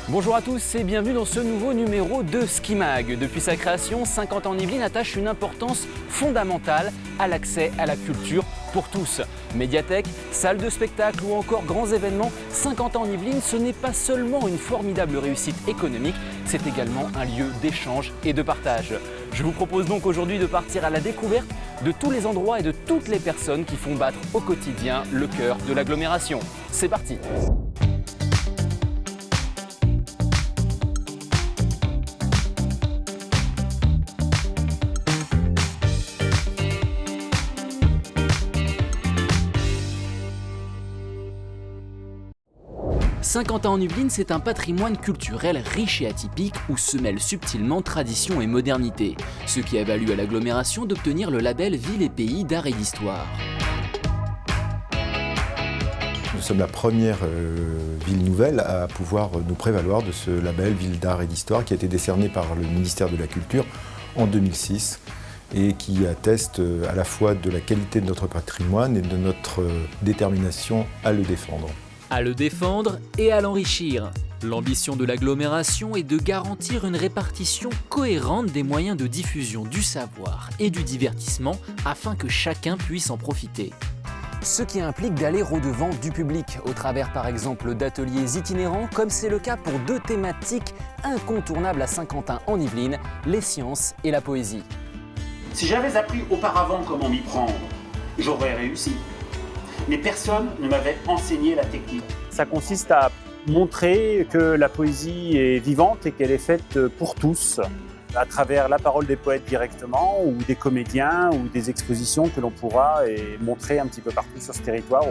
Bonjour à tous et bienvenue dans ce nouveau numéro de Skimag. Depuis sa création, 50 ans en Yvelines attache une importance fondamentale à l'accès à la culture pour tous. Médiathèque, salles de spectacle ou encore grands événements, 50 ans en Yvelines, ce n'est pas seulement une formidable réussite économique, c'est également un lieu d'échange et de partage. Je vous propose donc aujourd'hui de partir à la découverte de tous les endroits et de toutes les personnes qui font battre au quotidien le cœur de l'agglomération. C'est parti! 50 ans en Yvelines, c'est un patrimoine culturel riche et atypique où se mêlent subtilement tradition et modernité, ce qui a valu à l'agglomération d'obtenir le label Ville et Pays d'Art et d'Histoire. Nous sommes la première ville nouvelle à pouvoir nous prévaloir de ce label Ville d'Art et d'Histoire qui a été décerné par le ministère de la Culture en 2006 et qui atteste à la fois de la qualité de notre patrimoine et de notre détermination à le défendre. À le défendre et à l'enrichir. L'ambition de l'agglomération est de garantir une répartition cohérente des moyens de diffusion du savoir et du divertissement afin que chacun puisse en profiter. Ce qui implique d'aller au-devant du public, au travers par exemple d'ateliers itinérants, comme c'est le cas pour deux thématiques incontournables à Saint-Quentin en Yvelines, les sciences et la poésie. Si j'avais appris auparavant comment m'y prendre, j'aurais réussi. Mais personne ne m'avait enseigné la technique. Ça consiste à montrer que la poésie est vivante et qu'elle est faite pour tous, à travers la parole des poètes directement, ou des comédiens, ou des expositions que l'on pourra montrer un petit peu partout sur ce territoire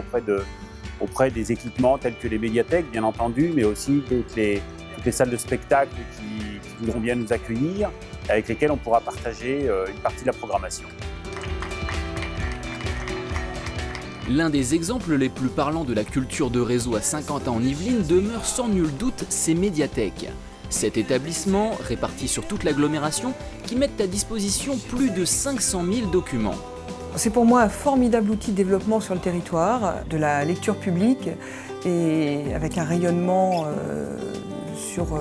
auprès des équipements tels que les médiathèques, bien entendu, mais aussi toutes les salles de spectacle qui voudront bien nous accueillir, avec lesquelles on pourra partager une partie de la programmation. L'un des exemples les plus parlants de la culture de réseau à Saint-Quentin en Yvelines demeure sans nul doute ces médiathèques. Cet établissement, réparti sur toute l'agglomération, qui met à disposition plus de 500 000 documents. C'est pour moi un formidable outil de développement sur le territoire, de la lecture publique et avec un rayonnement sur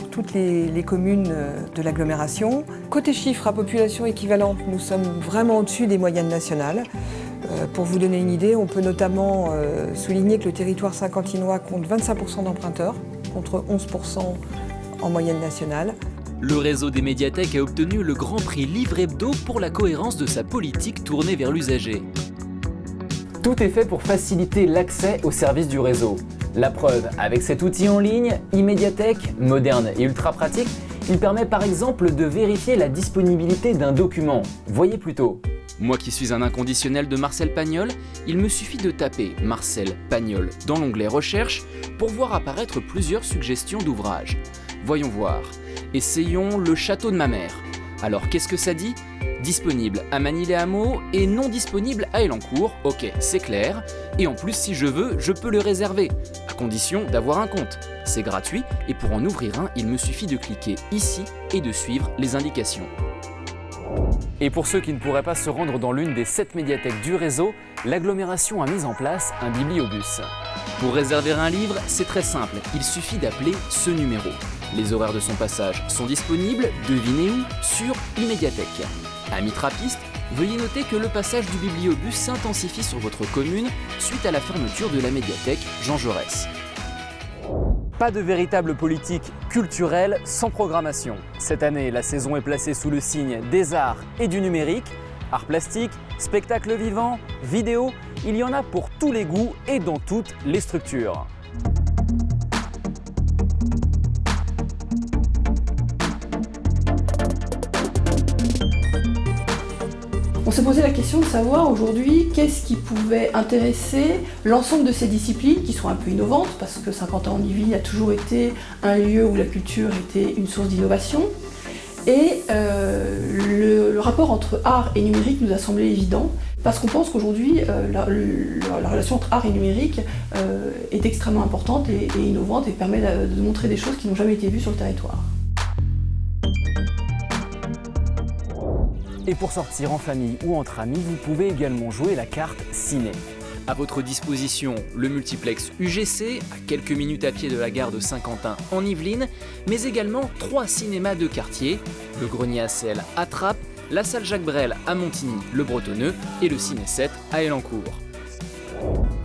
toutes les communes de l'agglomération. Côté chiffres à population équivalente, nous sommes vraiment au-dessus des moyennes nationales. Pour vous donner une idée, on peut notamment souligner que le territoire saint-quentinois compte 25% d'emprunteurs, contre 11% en moyenne nationale. Le réseau des médiathèques a obtenu le Grand Prix Livre Hebdo pour la cohérence de sa politique tournée vers l'usager. Tout est fait pour faciliter l'accès aux services du réseau. La preuve, avec cet outil en ligne, e-médiathèque, moderne et ultra pratique, il permet par exemple de vérifier la disponibilité d'un document. Voyez plutôt. Moi qui suis un inconditionnel de Marcel Pagnol, il me suffit de taper Marcel Pagnol dans l'onglet Recherche pour voir apparaître plusieurs suggestions d'ouvrages. Voyons voir. Essayons Le Château de ma mère. Alors qu'est-ce que ça dit ? Disponible à Manille-les-Hameaux et non disponible à Elancourt. Ok, c'est clair. Et en plus, si je veux, je peux le réserver, à condition d'avoir un compte. C'est gratuit et pour en ouvrir un, il me suffit de cliquer ici et de suivre les indications. Et pour ceux qui ne pourraient pas se rendre dans l'une des 7 médiathèques du réseau, l'agglomération a mis en place un bibliobus. Pour réserver un livre, c'est très simple, il suffit d'appeler ce numéro. Les horaires de son passage sont disponibles, devinez où, sur e-médiathèque. Amis trappistes, veuillez noter que le passage du bibliobus s'intensifie sur votre commune suite à la fermeture de la médiathèque Jean Jaurès. Pas de véritable politique culturelle sans programmation. Cette année, la saison est placée sous le signe des arts et du numérique. Arts plastiques, spectacles vivants, vidéos, il y en a pour tous les goûts et dans toutes les structures. On s'est posé la question de savoir aujourd'hui qu'est-ce qui pouvait intéresser l'ensemble de ces disciplines qui sont un peu innovantes, parce que 50 ans en Yvelines a toujours été un lieu où la culture était une source d'innovation. Et le rapport entre art et numérique nous a semblé évident, parce qu'on pense qu'aujourd'hui, la relation entre art et numérique est extrêmement importante et innovante et permet de montrer des choses qui n'ont jamais été vues sur le territoire. Et pour sortir en famille ou entre amis, vous pouvez également jouer la carte ciné. À votre disposition, le multiplex UGC, à quelques minutes à pied de la gare de Saint-Quentin en Yvelines, mais également 3 cinémas de quartier, le Grenier à Sel à Trappes, la salle Jacques Brel à Montigny, le Bretonneux et le Ciné 7 à Elancourt.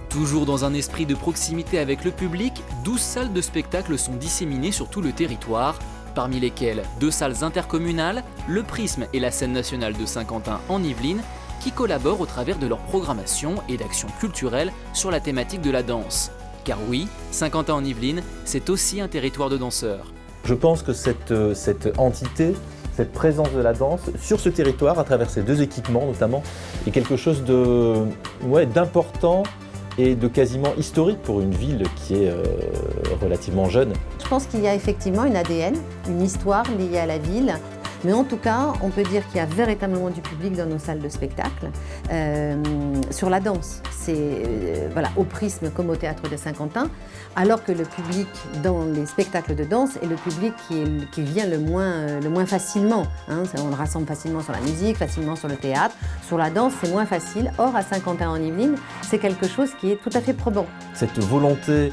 Toujours dans un esprit de proximité avec le public, 12 salles de spectacle sont disséminées sur tout le territoire, parmi lesquelles 2 salles intercommunales, le Prisme et la Scène nationale de Saint-Quentin en Yvelines, qui collaborent au travers de leur programmation et d'actions culturelles sur la thématique de la danse. Car oui, Saint-Quentin en Yvelines, c'est aussi un territoire de danseurs. Je pense que cette entité, cette présence de la danse sur ce territoire, à travers ces 2 équipements notamment, est quelque chose d'important et de quasiment historique pour une ville qui est relativement jeune. Je pense qu'il y a effectivement une ADN, une histoire liée à la ville. Mais en tout cas, on peut dire qu'il y a véritablement du public dans nos salles de spectacle sur la danse. C'est au Prisme comme au Théâtre de Saint-Quentin, alors que le public dans les spectacles de danse est le public qui vient le moins facilement. Hein. On le rassemble facilement sur la musique, facilement sur le théâtre. Sur la danse, c'est moins facile. Or, à Saint-Quentin en Yvelines, c'est quelque chose qui est tout à fait probant. Cette volonté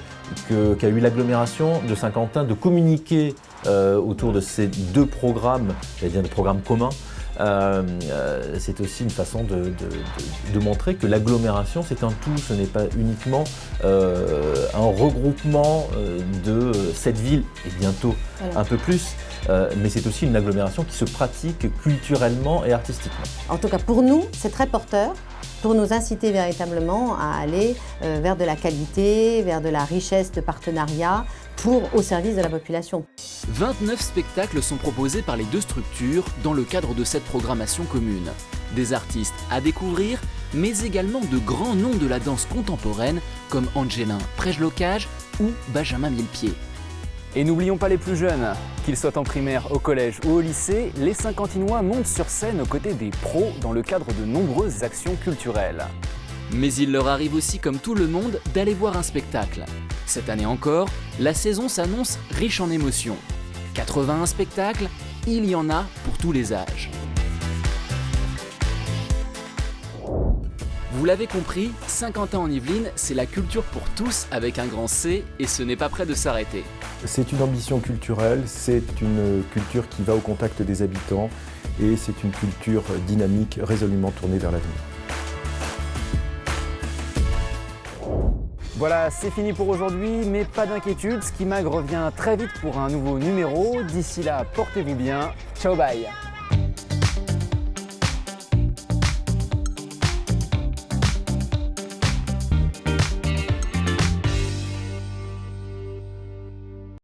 qu'a eu l'agglomération de Saint-Quentin de communiquer autour de ces 2 programmes, c'est-à-dire des programmes communs, c'est aussi une façon de montrer que l'agglomération c'est un tout, ce n'est pas uniquement un regroupement de cette ville et bientôt un peu plus, mais c'est aussi une agglomération qui se pratique culturellement et artistiquement. En tout cas pour nous, c'est très porteur, pour nous inciter véritablement à aller vers de la qualité, vers de la richesse de partenariat au service de la population. 29 spectacles sont proposés par les 2 structures dans le cadre de cette programmation commune. Des artistes à découvrir, mais également de grands noms de la danse contemporaine comme Angelin Prejlocage ou Benjamin Millepied. Et n'oublions pas les plus jeunes, qu'ils soient en primaire, au collège ou au lycée, les Saint-Quentinois montent sur scène aux côtés des pros dans le cadre de nombreuses actions culturelles. Mais il leur arrive aussi, comme tout le monde, d'aller voir un spectacle. Cette année encore, la saison s'annonce riche en émotions. 81 spectacles, il y en a pour tous les âges. Vous l'avez compris, Saint-Quentin en Yvelines, c'est la culture pour tous avec un grand C et ce n'est pas près de s'arrêter. C'est une ambition culturelle, c'est une culture qui va au contact des habitants et c'est une culture dynamique, résolument tournée vers l'avenir. Voilà, c'est fini pour aujourd'hui, mais pas d'inquiétude, Skimag revient très vite pour un nouveau numéro. D'ici là, portez-vous bien. Ciao, bye!